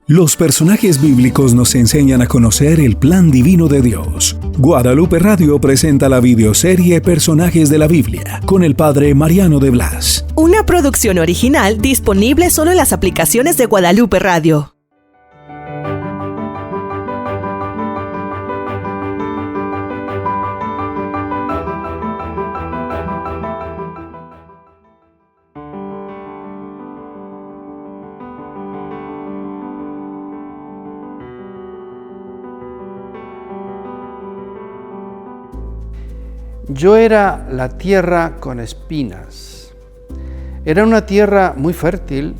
Los personajes bíblicos nos enseñan a conocer el plan divino de Dios. Guadalupe Radio presenta la videoserie Personajes de la Biblia con el Padre Mariano de Blas. Una producción original disponible solo en las aplicaciones de Guadalupe Radio. Yo era la tierra con espinas. Era una tierra muy fértil.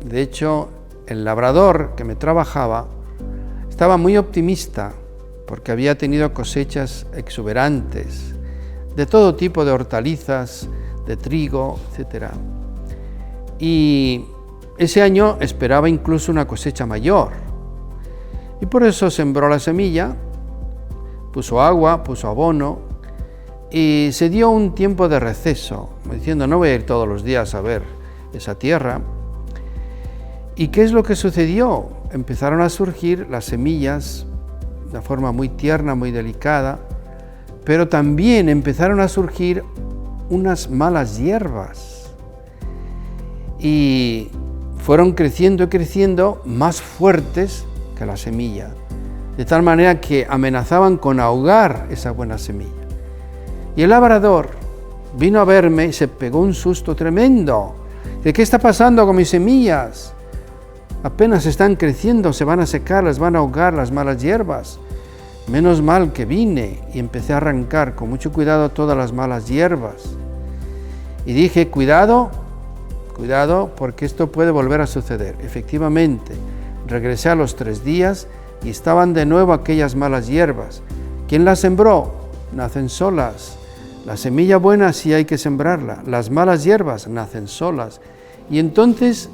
De hecho, el labrador que me trabajaba estaba muy optimista porque había tenido cosechas exuberantes de todo tipo de hortalizas, de trigo, etc. Y ese año esperaba incluso una cosecha mayor. Y por eso sembró la semilla, puso agua, puso abono, y se dio un tiempo de receso, diciendo, no voy a ir todos los días a ver esa tierra. ¿Y qué es lo que sucedió? Empezaron a surgir las semillas de una forma muy tierna, muy delicada, pero también empezaron a surgir unas malas hierbas. Y fueron creciendo y creciendo más fuertes que la semilla, de tal manera que amenazaban con ahogar esa buena semilla. Y el labrador vino a verme y se pegó un susto tremendo. ¿De qué está pasando con mis semillas? Apenas están creciendo, se van a secar, las van a ahogar las malas hierbas. Menos mal que vine y empecé a arrancar con mucho cuidado todas las malas hierbas. Y dije, cuidado, porque esto puede volver a suceder. Efectivamente, regresé a los 3 días y estaban de nuevo aquellas malas hierbas. ¿Quién las sembró? Nacen solas. La semilla buena sí hay que sembrarla, las malas hierbas nacen solas. Y entonces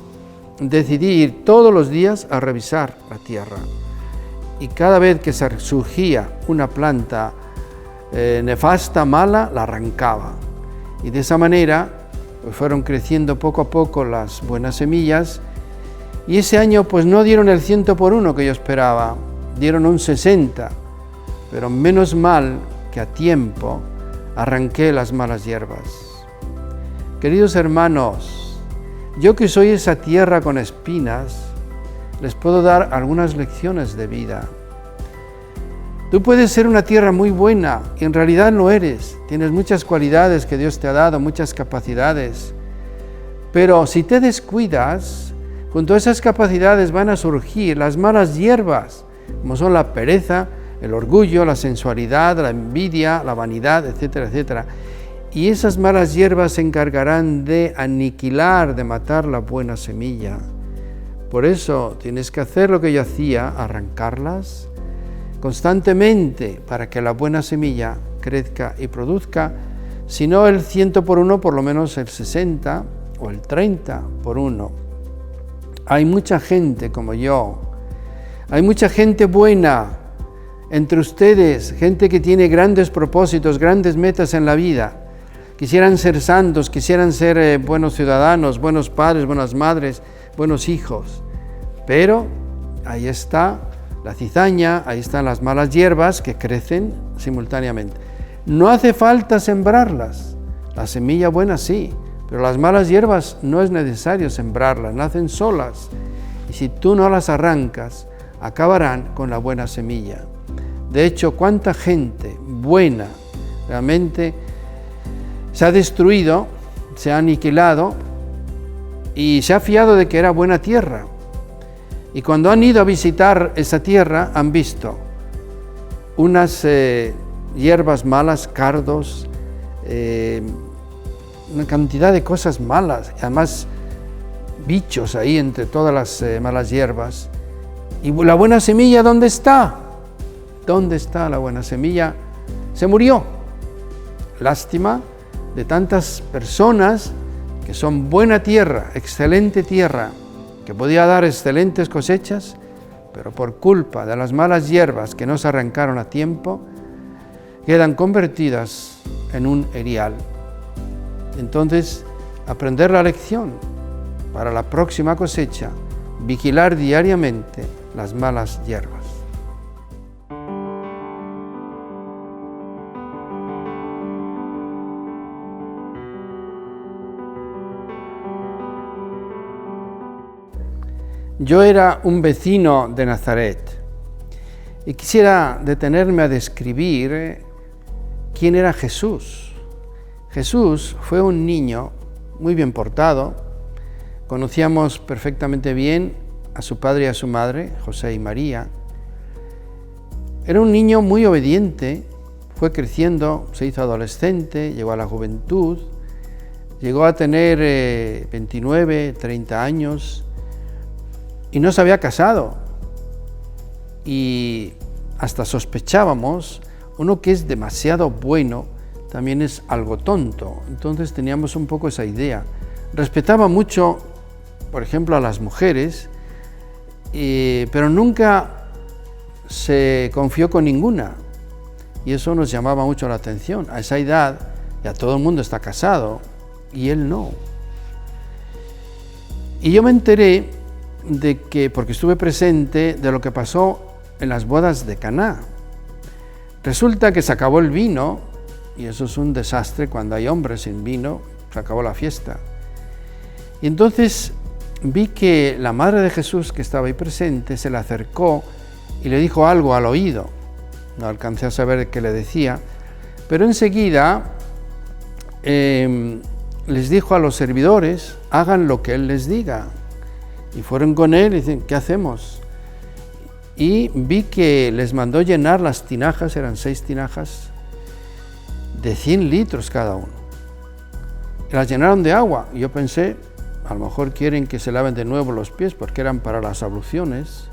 decidí ir todos los días a revisar la tierra. Y cada vez que surgía una planta nefasta, mala, la arrancaba. Y de esa manera pues, fueron creciendo poco a poco las buenas semillas. Y ese año pues no dieron el 100 por 1 que yo esperaba, dieron un 60. Pero menos mal que a tiempo arranqué las malas hierbas. Queridos hermanos, yo que soy esa tierra con espinas, les puedo dar algunas lecciones de vida. Tú puedes ser una tierra muy buena y en realidad lo eres. Tienes muchas cualidades que Dios te ha dado, muchas capacidades. Pero si te descuidas, junto a esas capacidades van a surgir las malas hierbas, como son la pereza, el orgullo, la sensualidad, la envidia, la vanidad, etcétera, etcétera. Y esas malas hierbas se encargarán de aniquilar, de matar la buena semilla. Por eso tienes que hacer lo que yo hacía, arrancarlas constantemente para que la buena semilla crezca y produzca, si no el 100 por 1, por lo menos el 60 o el 30 por 1. Hay mucha gente como yo, hay mucha gente buena entre ustedes, gente que tiene grandes propósitos, grandes metas en la vida. Quisieran ser santos, quisieran ser buenos ciudadanos, buenos padres, buenas madres, buenos hijos. Pero ahí está la cizaña, ahí están las malas hierbas que crecen simultáneamente. No hace falta sembrarlas, la semilla buena sí, pero las malas hierbas no es necesario sembrarlas, nacen solas. Y si tú no las arrancas, acabarán con la buena semilla. De hecho, cuánta gente buena realmente se ha destruido, se ha aniquilado y se ha fiado de que era buena tierra. Y cuando han ido a visitar esa tierra, han visto unas hierbas malas, cardos, una cantidad de cosas malas, además bichos ahí entre todas las malas hierbas. ¿Y la buena semilla dónde está? ¿Dónde está la buena semilla? Se murió. Lástima de tantas personas que son buena tierra, excelente tierra, que podía dar excelentes cosechas, pero por culpa de las malas hierbas que no se arrancaron a tiempo, quedan convertidas en un erial. Entonces, aprender la lección para la próxima cosecha, vigilar diariamente las malas hierbas. Yo era un vecino de Nazaret y quisiera detenerme a describir quién era Jesús. Jesús fue un niño muy bien portado. Conocíamos perfectamente bien a su padre y a su madre, José y María. Era un niño muy obediente, fue creciendo, se hizo adolescente, llegó a la juventud, llegó a tener 29, 30 años y no se había casado. Y hasta sospechábamos, uno que es demasiado bueno también es algo tonto. Entonces teníamos un poco esa idea. Respetaba mucho, por ejemplo, a las mujeres, pero nunca se confió con ninguna. Y eso nos llamaba mucho la atención. A esa edad ya todo el mundo está casado y él no. Y yo me enteré de que, porque estuve presente, de lo que pasó en las bodas de Caná. Resulta que se acabó el vino, y eso es un desastre cuando hay hombres sin vino, se acabó la fiesta. Y entonces vi que la madre de Jesús, que estaba ahí presente, se le acercó y le dijo algo al oído. No alcancé a saber qué le decía, pero enseguida les dijo a los servidores, hagan lo que él les diga. Y fueron con él y dicen, ¿qué hacemos? Y vi que les mandó llenar las tinajas, eran 6 tinajas, de 100 litros cada uno. Y las llenaron de agua. Y yo pensé, a lo mejor quieren que se laven de nuevo los pies, porque eran para las abluciones.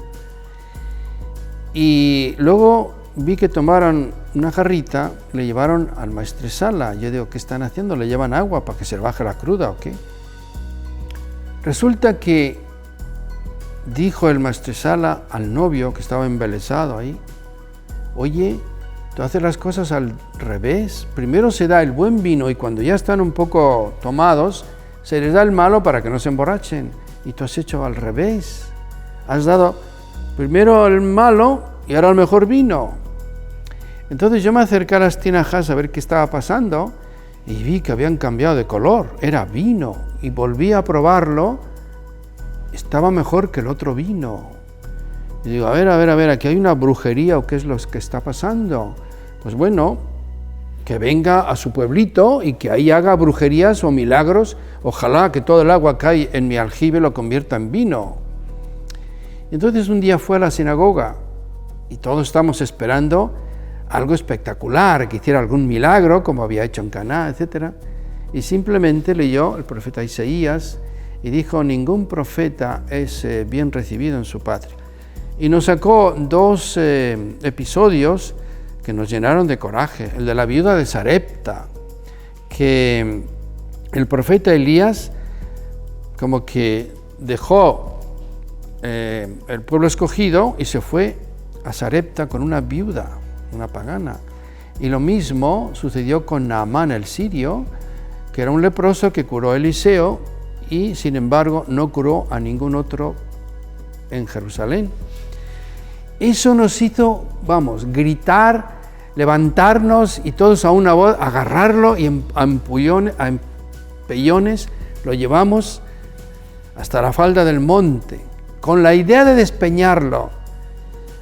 Y luego vi que tomaron una jarrita, le llevaron al maestresala. Yo digo, ¿qué están haciendo? ¿Le llevan agua para que se le baje la cruda o qué? Resulta que dijo el maestresala al novio, que estaba embelesado ahí, oye, tú haces las cosas al revés. Primero se da el buen vino y cuando ya están un poco tomados, se les da el malo para que no se emborrachen. Y tú has hecho al revés. Has dado primero el malo y ahora el mejor vino. Entonces yo me acerqué a las tinajas a ver qué estaba pasando y vi que habían cambiado de color. Era vino. Y volví a probarlo. Estaba mejor que el otro vino. Y digo, a ver, aquí hay una brujería o qué es lo que está pasando. Pues bueno, que venga a su pueblito y que ahí haga brujerías o milagros. Ojalá que todo el agua que hay en mi aljibe lo convierta en vino. Entonces un día fue a la sinagoga y todos estamos esperando algo espectacular, que hiciera algún milagro como había hecho en Caná, etc. Y simplemente leyó el profeta Isaías y dijo, ningún profeta es bien recibido en su patria. Y nos sacó 2 episodios que nos llenaron de coraje. El de la viuda de Sarepta, que el profeta Elías como que dejó el pueblo escogido y se fue a Sarepta con una viuda, una pagana. Y lo mismo sucedió con Naamán el sirio, que era un leproso que curó a Eliseo y sin embargo no curó a ningún otro en Jerusalén. Eso nos hizo, gritar, levantarnos y todos a una voz, agarrarlo y a empellones lo llevamos hasta la falda del monte, con la idea de despeñarlo.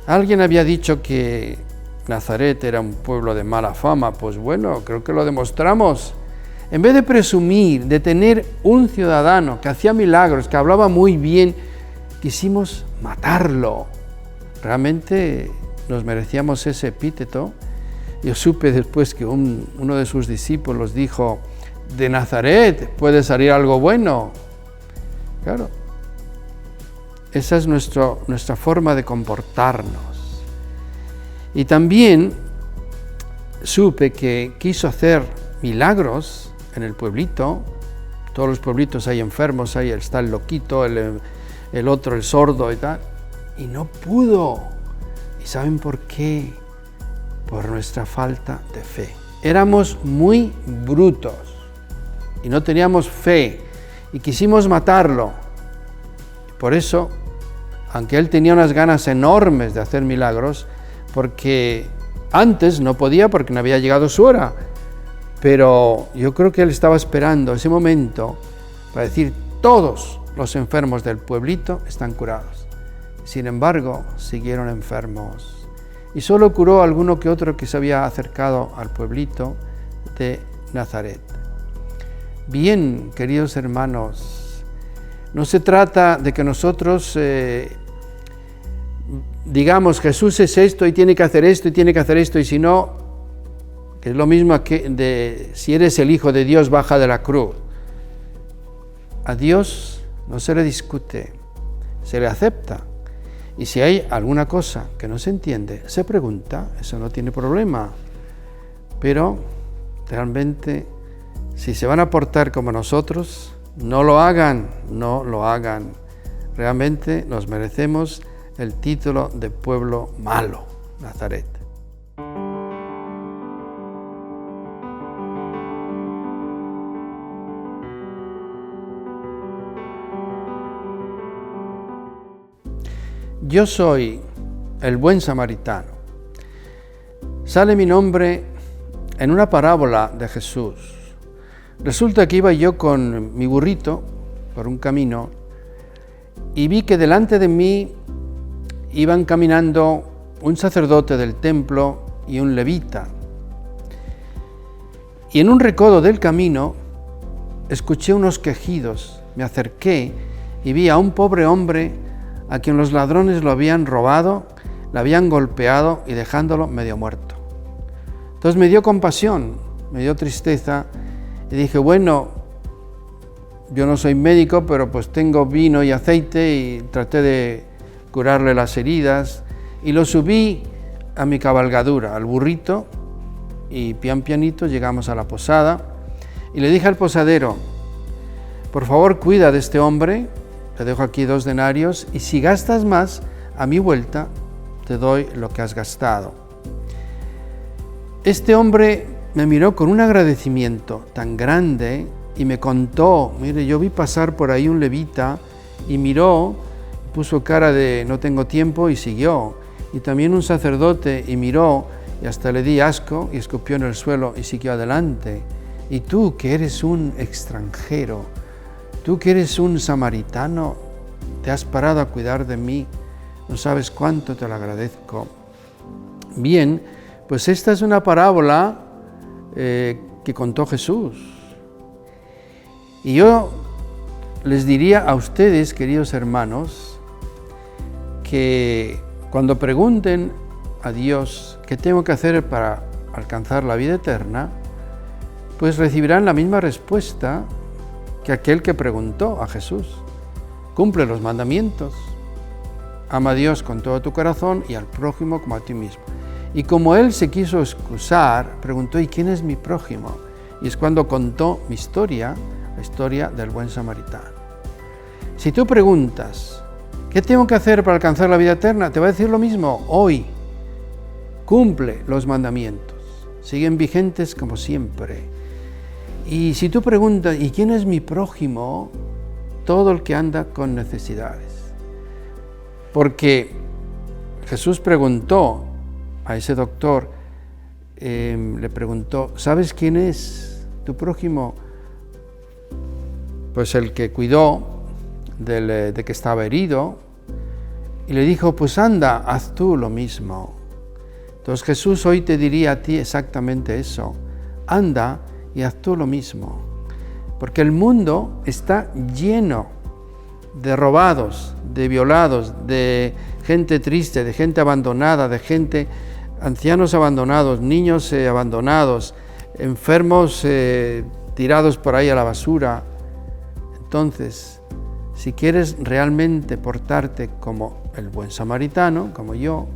Alguien había dicho que Nazaret era un pueblo de mala fama. Pues bueno, creo que lo demostramos. En vez de presumir de tener un ciudadano que hacía milagros, que hablaba muy bien, quisimos matarlo. Realmente nos merecíamos ese epíteto. Yo supe después que uno de sus discípulos dijo, de Nazaret puede salir algo bueno. Claro, esa es nuestra forma de comportarnos. Y también supe que quiso hacer milagros en el pueblito. Todos los pueblitos hay enfermos, ahí está el loquito, el otro, el sordo y tal. Y no pudo. ¿Y saben por qué? Por nuestra falta de fe. Éramos muy brutos y no teníamos fe y quisimos matarlo. Por eso aunque él tenía unas ganas enormes de hacer milagros, porque antes no podía porque no había llegado su hora, pero yo creo que él estaba esperando ese momento para decir: todos los enfermos del pueblito están curados. Sin embargo, siguieron enfermos y solo curó a alguno que otro que se había acercado al pueblito de Nazaret. Bien, queridos hermanos, no se trata de que nosotros digamos: Jesús es esto y tiene que hacer esto y tiene que hacer esto, y si no, que es lo mismo que si eres el Hijo de Dios, baja de la cruz. A Dios no se le discute, se le acepta. Y si hay alguna cosa que no se entiende, se pregunta, eso no tiene problema. Pero realmente, si se van a portar como nosotros, no lo hagan. Realmente nos merecemos el título de pueblo malo, Nazaret. Yo soy el buen samaritano. Sale mi nombre en una parábola de Jesús. Resulta que iba yo con mi burrito por un camino y vi que delante de mí iban caminando un sacerdote del templo y un levita. Y en un recodo del camino escuché unos quejidos. Me acerqué y vi a un pobre hombre a quien los ladrones lo habían robado, lo habían golpeado y dejándolo medio muerto. Entonces me dio compasión, me dio tristeza y dije: bueno, yo no soy médico, pero pues tengo vino y aceite, y traté de curarle las heridas y lo subí a mi cabalgadura, al burrito, y pian pianito llegamos a la posada y le dije al posadero: por favor, cuida de este hombre, te dejo aquí 2 denarios y si gastas más, a mi vuelta te doy lo que has gastado. Este hombre me miró con un agradecimiento tan grande y me contó: mire, yo vi pasar por ahí un levita y miró, puso cara de no tengo tiempo y siguió. Y también un sacerdote y miró y hasta le di asco y escupió en el suelo y siguió adelante. Y tú, que eres un extranjero, tú que eres un samaritano, te has parado a cuidar de mí, no sabes cuánto te lo agradezco. Bien, pues esta es una parábola que contó Jesús. Y yo les diría a ustedes, queridos hermanos, que cuando pregunten a Dios qué tengo que hacer para alcanzar la vida eterna, pues recibirán la misma respuesta que aquel que preguntó a Jesús: cumple los mandamientos, ama a Dios con todo tu corazón y al prójimo como a ti mismo. Y como él se quiso excusar, preguntó: ¿y quién es mi prójimo? Y es cuando contó mi historia, la historia del buen samaritano. Si tú preguntas: ¿qué tengo que hacer para alcanzar la vida eterna?, te va a decir lo mismo: hoy cumple los mandamientos, siguen vigentes como siempre. Y si tú preguntas: ¿y quién es mi prójimo?, todo el que anda con necesidades. Porque Jesús preguntó a ese doctor, le preguntó: ¿sabes quién es tu prójimo? Pues el que cuidó de que estaba herido. Y le dijo: pues anda, haz tú lo mismo. Entonces Jesús hoy te diría a ti exactamente eso: anda y haz tú lo mismo. Porque el mundo está lleno de robados, de violados, de gente triste, de gente abandonada, de gente, ancianos abandonados, niños abandonados, enfermos tirados por ahí a la basura. Entonces, si quieres realmente portarte como el buen samaritano, como yo,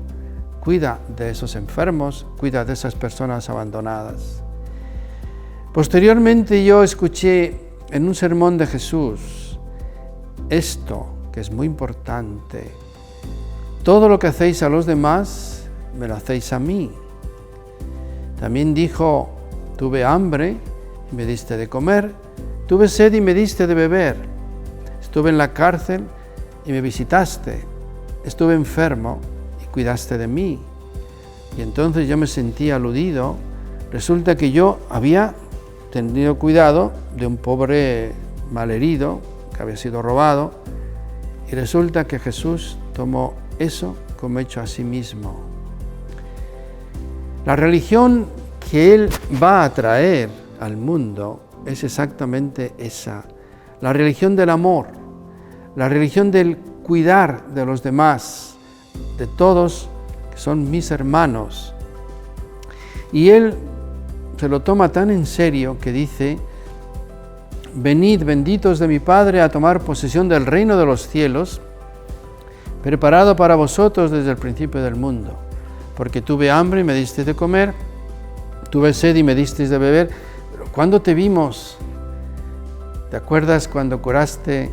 cuida de esos enfermos, cuida de esas personas abandonadas. Posteriormente yo escuché en un sermón de Jesús esto, que es muy importante: todo lo que hacéis a los demás, me lo hacéis a mí. También dijo: tuve hambre y me diste de comer, tuve sed y me diste de beber, estuve en la cárcel y me visitaste. estuve enfermo y cuidaste de mí. Y entonces yo me sentí aludido. Resulta que yo había tenido cuidado de un pobre malherido que había sido robado, y resulta que Jesús tomó eso como hecho a sí mismo. La religión que Él va a traer al mundo es exactamente esa, la religión del amor, la religión del cuidar de los demás, de todos que son mis hermanos. Y Él se lo toma tan en serio que dice: venid, benditos de mi Padre, a tomar posesión del reino de los cielos, preparado para vosotros desde el principio del mundo. Porque tuve hambre y me disteis de comer, tuve sed y me disteis de beber. Pero ¿cuándo te vimos? ¿Te acuerdas cuando curaste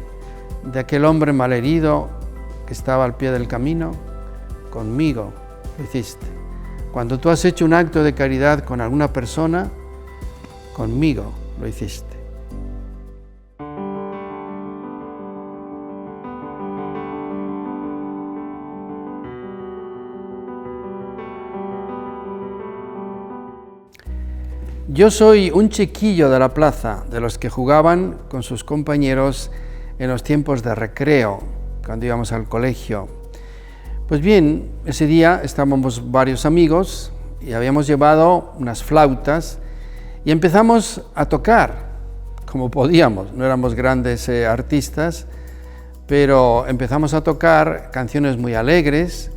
de aquel hombre malherido que estaba al pie del camino? Conmigo lo hiciste. Cuando tú has hecho un acto de caridad con alguna persona, conmigo lo hiciste. Yo soy un chiquillo de la plaza, de los que jugaban con sus compañeros en los tiempos de recreo, cuando íbamos al colegio. Pues bien, ese día estábamos varios amigos y habíamos llevado unas flautas y empezamos a tocar como podíamos. No éramos grandes artistas, pero empezamos a tocar canciones muy alegres.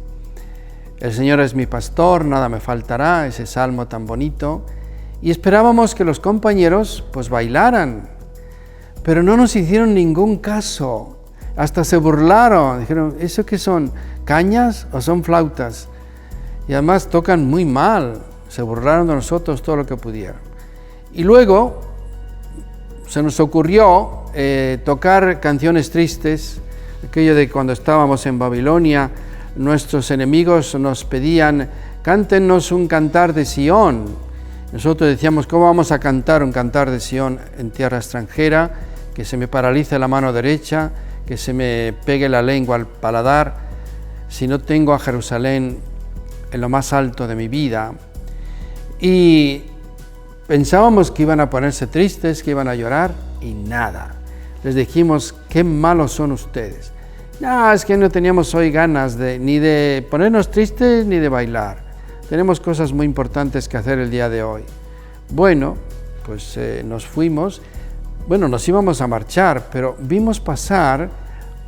El Señor es mi pastor, nada me faltará, ese salmo tan bonito. Y esperábamos que los compañeros pues bailaran, pero no nos hicieron ningún caso, hasta se burlaron, dijeron: ¿eso qué son? ¿Cañas o son flautas? Y además tocan muy mal, se burlaron de nosotros todo lo que pudieron. Y luego se nos ocurrió tocar canciones tristes, aquello de cuando estábamos en Babilonia, nuestros enemigos nos pedían: cántenos un cantar de Sión. Nosotros decíamos: ¿cómo vamos a cantar un cantar de Sión en tierra extranjera? Que se me paralice la mano derecha, que se me pegue la lengua al paladar, si no tengo a Jerusalén en lo más alto de mi vida. Y pensábamos que iban a ponerse tristes, que iban a llorar, y nada. Les dijimos: qué malos son ustedes. No, es que no teníamos hoy ganas ni de ponernos tristes ni de bailar. Tenemos cosas muy importantes que hacer el día de hoy. Bueno, pues nos fuimos. Bueno, nos íbamos a marchar, pero vimos pasar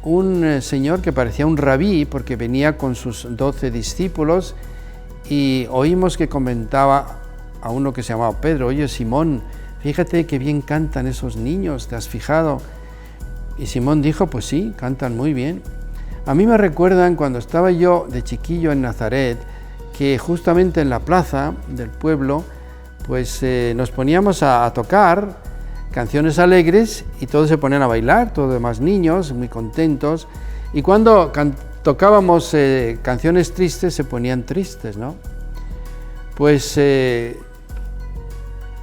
un señor que parecía un rabí, porque venía con sus 12 discípulos, y oímos que comentaba a uno que se llamaba Pedro: oye, Simón, fíjate qué bien cantan esos niños, ¿te has fijado? Y Simón dijo: pues sí, cantan muy bien. A mí me recuerdan cuando estaba yo de chiquillo en Nazaret, que justamente en la plaza del pueblo pues nos poníamos a tocar canciones alegres y todos se ponían a bailar, todos los demás niños muy contentos, y cuando tocábamos canciones tristes se ponían tristes, ¿no? Pues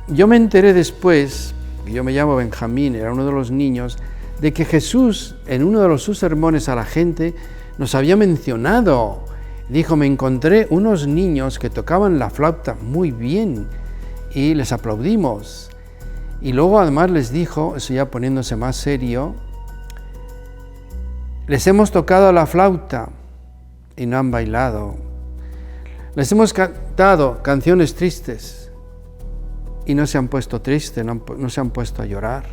yo me enteré después, yo me llamo Benjamín, era uno de los niños, de que Jesús en uno de sus sermones a la gente nos había mencionado. Dijo: me encontré unos niños que tocaban la flauta muy bien y les aplaudimos. Y luego además les dijo, eso ya poniéndose más serio: les hemos tocado la flauta y no han bailado. Les hemos cantado canciones tristes y no se han puesto tristes, no se han puesto a llorar.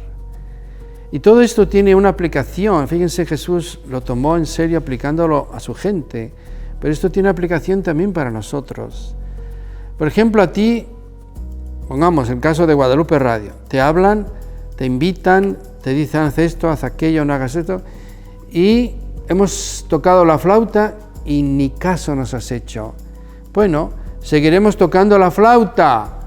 Y todo esto tiene una aplicación. Fíjense, Jesús lo tomó en serio aplicándolo a su gente. Pero esto tiene aplicación también para nosotros. Por ejemplo, a ti, pongamos el caso de Guadalupe Radio, te hablan, te invitan, te dicen: haz esto, haz aquello, no hagas esto, y hemos tocado la flauta y ni caso nos has hecho. Bueno, seguiremos tocando la flauta,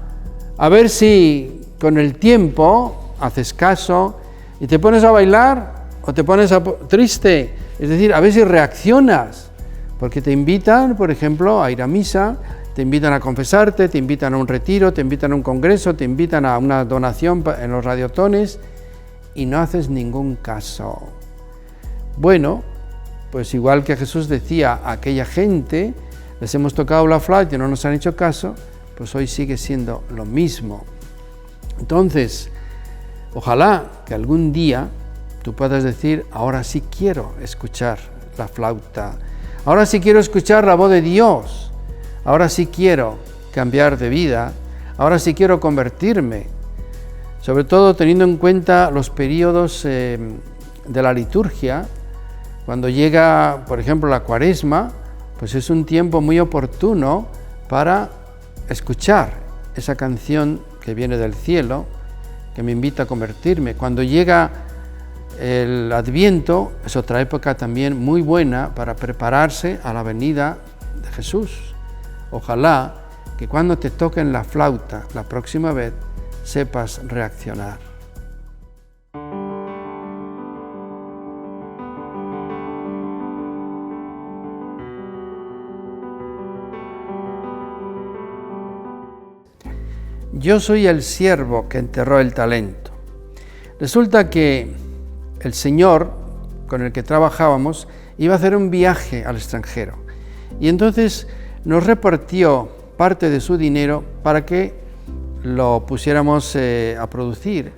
a ver si con el tiempo haces caso y te pones a bailar o te pones triste, es decir, a ver si reaccionas. Porque te invitan, por ejemplo, a ir a misa, te invitan a confesarte, te invitan a un retiro, te invitan a un congreso, te invitan a una donación en los radiotones y no haces ningún caso. Bueno, pues igual que Jesús decía a aquella gente, les hemos tocado la flauta y no nos han hecho caso, pues hoy sigue siendo lo mismo. Entonces, ojalá que algún día tú puedas decir, ahora sí quiero escuchar la flauta, ahora sí quiero escuchar la voz de Dios, ahora sí quiero cambiar de vida, ahora sí quiero convertirme, sobre todo teniendo en cuenta los periodos de la liturgia. Cuando llega, por ejemplo, la Cuaresma, pues es un tiempo muy oportuno para escuchar esa canción que viene del cielo, que me invita a convertirme. Cuando llega el Adviento, es otra época también muy buena para prepararse a la venida de Jesús. Ojalá que cuando te toquen la flauta la próxima vez, sepas reaccionar. Yo soy el siervo que enterró el talento. Resulta que el señor con el que trabajábamos iba a hacer un viaje al extranjero y entonces nos repartió parte de su dinero para que lo pusiéramos a producir,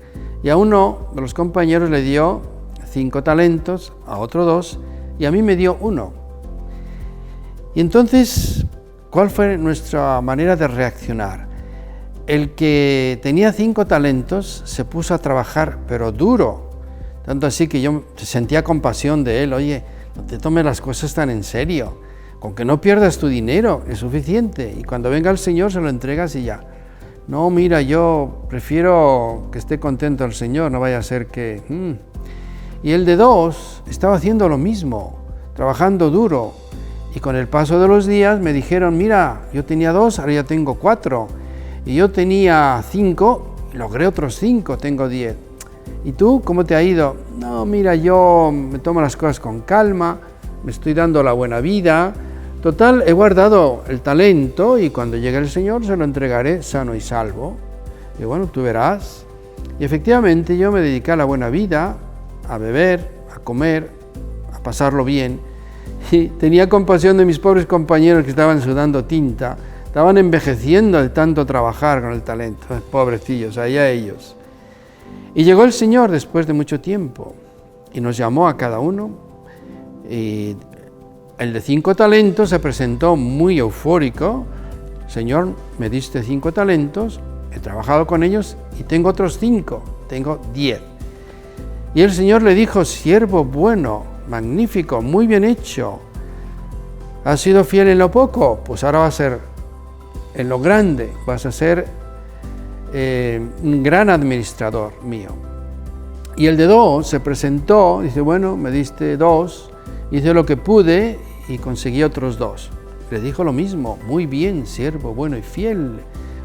y a uno de los compañeros le dio 5 talentos, a otro 2 y a mí me dio 1. Y entonces, ¿cuál fue nuestra manera de reaccionar? El que tenía 5 talentos se puso a trabajar, pero duro, tanto así que yo sentía compasión de él. Oye, no te tomes las cosas tan en serio, con que no pierdas tu dinero es suficiente, y cuando venga el Señor se lo entregas y ya. No, mira, yo prefiero que esté contento el Señor, no vaya a ser que... Y el de 2 estaba haciendo lo mismo, trabajando duro, y con el paso de los días me dijeron, mira, yo tenía 2, ahora ya tengo 4, y yo tenía 5, logré otros 5, tengo 10. ¿Y tú cómo te ha ido? No, mira, yo me tomo las cosas con calma, me estoy dando la buena vida. Total, he guardado el talento y cuando llegue el Señor se lo entregaré sano y salvo. Y bueno, tú verás. Y efectivamente yo me dediqué a la buena vida, a beber, a comer, a pasarlo bien. Y tenía compasión de mis pobres compañeros que estaban sudando tinta, estaban envejeciendo de tanto trabajar con el talento. Pobrecillos, allá ellos. Y llegó el Señor después de mucho tiempo y nos llamó a cada uno, y el de 5 talentos se presentó muy eufórico. Señor, me diste 5 talentos, he trabajado con ellos y tengo otros 5, tengo 10. Y el Señor le dijo, siervo bueno, magnífico, muy bien hecho, has sido fiel en lo poco, pues ahora vas a ser en lo grande, vas a ser un gran administrador mío. Y el de 2 se presentó, dice, bueno, me diste 2, hice lo que pude y conseguí otros 2. Le dijo lo mismo, muy bien, siervo bueno y fiel,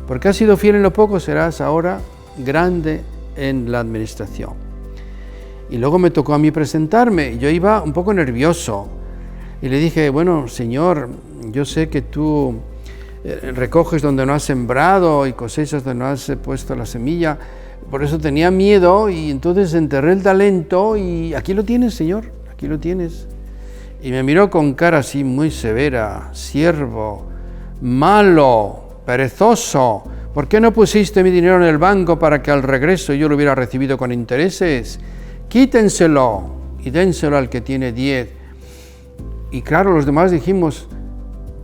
porque has sido fiel en lo poco, serás ahora grande en la administración. Y luego me tocó a mí presentarme, yo iba un poco nervioso y le dije, bueno, Señor, yo sé que tú recoges donde no has sembrado y cosechas donde no has puesto la semilla, por eso tenía miedo y entonces enterré el talento y aquí lo tienes, Señor, aquí lo tienes. Y me miró con cara así muy severa, siervo, malo, perezoso, ¿por qué no pusiste mi dinero en el banco para que al regreso yo lo hubiera recibido con intereses? Quítenselo y dénselo al que tiene 10. Y claro, los demás dijimos,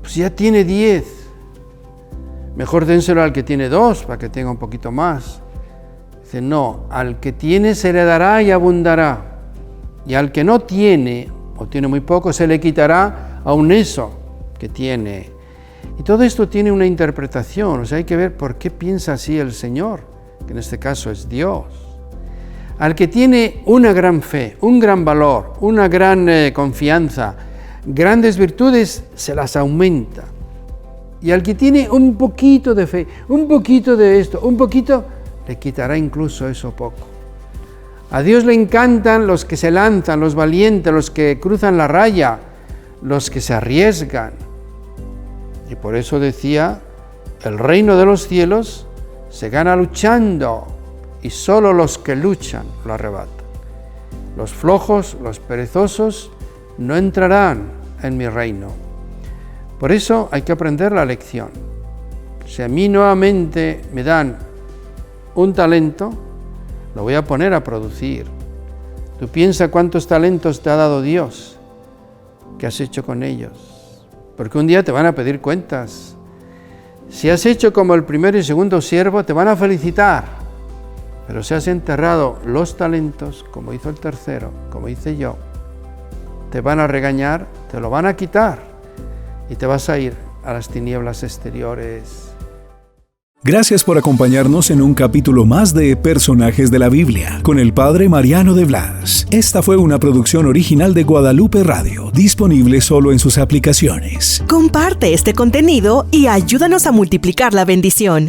pues ya tiene 10, mejor dénselo al que tiene 2 para que tenga un poquito más. Dice, no, al que tiene se le dará y abundará, y al que no tiene o tiene muy poco se le quitará aún eso que tiene. Y todo esto tiene una interpretación, o sea, hay que ver por qué piensa así el Señor, que en este caso es Dios. Al que tiene una gran fe, un gran valor, una gran confianza, grandes virtudes, se las aumenta. Y al que tiene un poquito de fe, un poquito de esto, un poquito, le quitará incluso eso poco. A Dios le encantan los que se lanzan, los valientes, los que cruzan la raya, los que se arriesgan. Y por eso decía, el reino de los cielos se gana luchando y solo los que luchan lo arrebatan. Los flojos, los perezosos, no entrarán en mi reino. Por eso hay que aprender la lección. Si a mí nuevamente me dan un talento, lo voy a poner a producir. Tú piensa cuántos talentos te ha dado Dios, qué has hecho con ellos, porque un día te van a pedir cuentas. Si has hecho como el primero y segundo siervo, te van a felicitar, pero si has enterrado los talentos, como hizo el tercero, como hice yo, te van a regañar, te lo van a quitar y te vas a ir a las tinieblas exteriores. Gracias por acompañarnos en un capítulo más de Personajes de la Biblia con el Padre Mariano de Blas. Esta fue una producción original de Guadalupe Radio, disponible solo en sus aplicaciones. Comparte este contenido y ayúdanos a multiplicar la bendición.